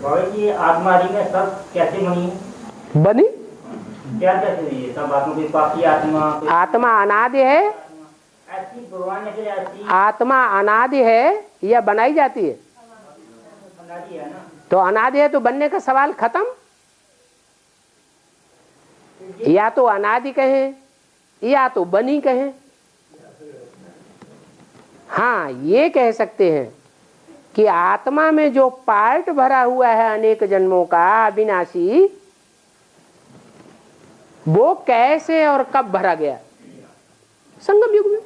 बाबा जी आत्मा आदि में सब कैसे बनी? क्या कैसे हुई है? सब आत्मा, कोई पापी आत्मा, आत्मा अनादि है, ऐसी भगवान ने फिर ऐसी आत्मा अनादि है या बनाई जाती है? अनादि है ना। तो अनादि है तो बनने का सवाल खत्म। या तो अनादि कहें या तो बनी कहें। हाँ, ये कह सकते हैं कि आत्मा में जो पार्ट भरा हुआ है अनेक जन्मों का अविनाशी, वो कैसे और कब भरा गया? संगम युग में।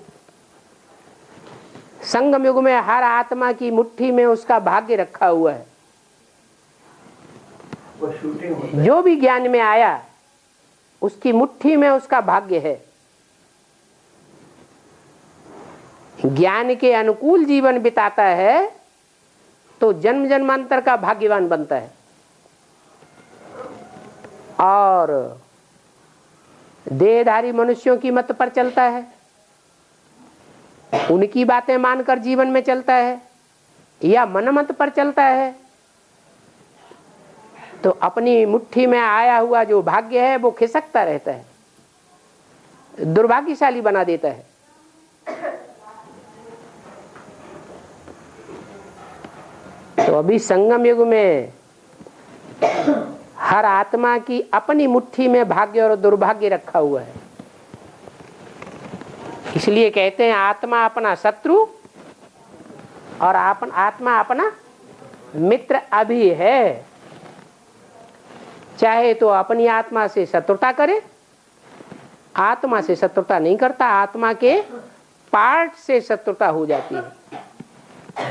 संगम युग में हर आत्मा की मुट्ठी में उसका भाग्य रखा हुआ है। जो भी ज्ञान में आया उसकी मुट्ठी में उसका भाग्य है। ज्ञान के अनुकूल जीवन बिताता है तो जन्म जन्मांतर का भाग्यवान बनता है, और देहधारी मनुष्यों की मत पर चलता है, उनकी बातें मानकर जीवन में चलता है या मनमत पर चलता है, तो अपनी मुट्ठी में आया हुआ जो भाग्य है वो खिसकता रहता है, दुर्भाग्यशाली बना देता है। तो अभी संगम युग में हर आत्मा की अपनी मुट्ठी में भाग्य और दुर्भाग्य रखा हुआ है। इसलिए कहते हैं आत्मा अपना शत्रु और आत्मा अपना मित्र अभी है। चाहे तो अपनी आत्मा से शत्रुता करे, आत्मा से शत्रुता नहीं करता, आत्मा के पार्ट से शत्रुता हो जाती है।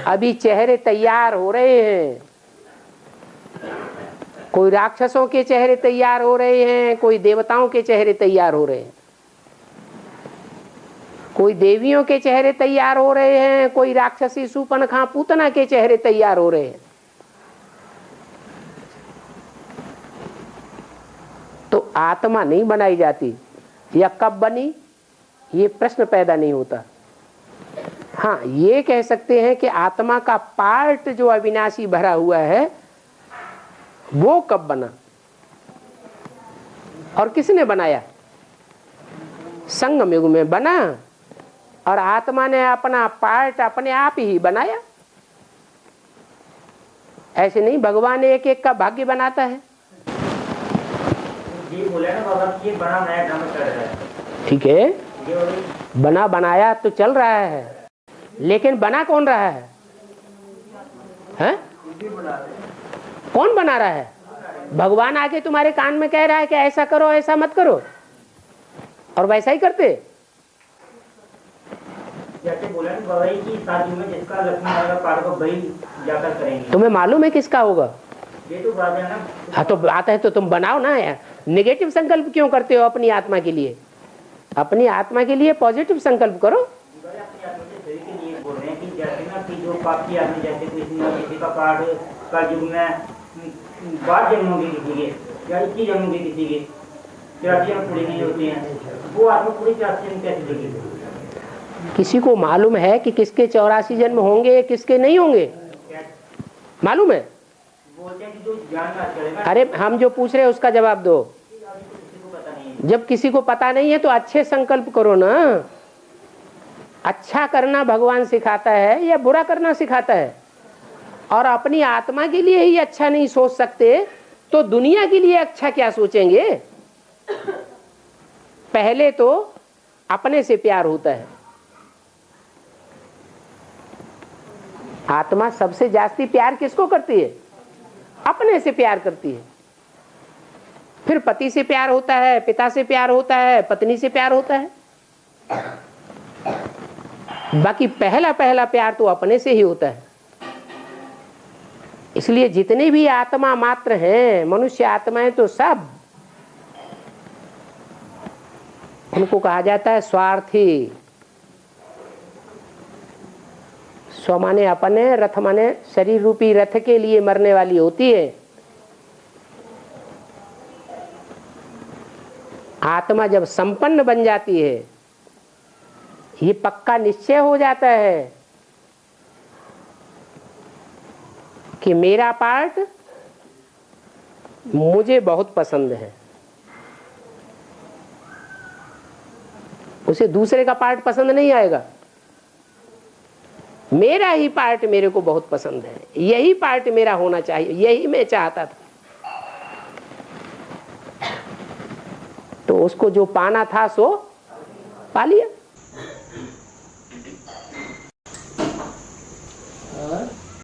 अभी चेहरे तैयार हो रहे हैं, कोई राक्षसों के चेहरे तैयार हो रहे हैं, कोई देवताओं के चेहरे तैयार हो रहे हैं, कोई देवियों के चेहरे तैयार हो रहे हैं, कोई राक्षसी शूर्पणखा पूतना के चेहरे तैयार हो रहे हैं। तो आत्मा नहीं बनाई जाती, या कब बनी ये प्रश्न पैदा नहीं होता। हाँ, ये कह सकते हैं कि आत्मा का पार्ट जो अविनाशी भरा हुआ है वो कब बना और किसने बनाया? संगम युग में बना, और आत्मा ने अपना पार्ट अपने आप ही बनाया। ऐसे नहीं भगवान एक एक का भाग्य बनाता है। ये बोले ना बाबा कि ये बड़ा नया ड्रामा चल रहा है। ठीक है, बना बनाया तो चल रहा है, लेकिन बना कौन रहा है? हैं? कौन बना रहा है? भगवान आके तुम्हारे कान में कह रहा है कि ऐसा करो ऐसा मत करो, और वैसा ही करते। जैसे बोला ना बाबा जी कि शादी में जिसका लक्ष्मी आएगा पार को वही जाकर करेंगे। तुम्हें मालूम है किसका होगा? ये तो बात है ना। हाँ, तो बात है तो तुम बनाओ ना। नेगेटिव संकल्प क्यों करते हो अपनी आत्मा के लिए? अपनी आत्मा के लिए पॉजिटिव संकल्प करो। अपनी आत्मा के शरीर के लिए बोल रहे हैं कि जैसे ना कि जो पापी आदमी, जैसे किसी का पाठ का युग में 12 जन्म होंगे किसी के, या 21 जन्म होंगे किसी के, 84 जन्म पूरे नहीं होते हैं, वो आत्मा पूरी 84 जन्म कैसे देगी? किसी को मालूम है कि किसके 84 जन्म होंगे किसके नहीं होंगे? मालूम है? बोलते हैं कि जो ज्ञान का चलेगा। अरे हम जो पूछ रहे हैं उसका जवाब दो। जब किसी को पता नहीं है तो अच्छे संकल्प करो ना। अच्छा करना भगवान सिखाता है या बुरा करना सिखाता है? और अपनी आत्मा के लिए ही अच्छा नहीं सोच सकते तो दुनिया के लिए अच्छा क्या सोचेंगे? पहले तो अपने से प्यार होता है। आत्मा सबसे जास्ती प्यार किसको करती है? अपने से प्यार करती है। फिर पति से प्यार होता है, पिता से प्यार होता है, पत्नी से प्यार होता है। बाकी पहला पहला प्यार तो अपने से ही होता है। इसलिए जितने भी आत्मा मात्र हैं, मनुष्य आत्माएं, तो सब उनको कहा जाता है स्वार्थी। स्व माने अपने, रथ माने शरीर रूपी रथ के लिए मरने वाली होती है। आत्मा जब संपन्न बन जाती है, ये पक्का निश्चय हो जाता है कि मेरा पार्ट मुझे बहुत पसंद है, उसे दूसरे का पार्ट पसंद नहीं आएगा। मेरा ही पार्ट मेरे को बहुत पसंद है, यही पार्ट मेरा होना चाहिए, यही मैं चाहता था। तो उसको जो पाना था सो पा लिया।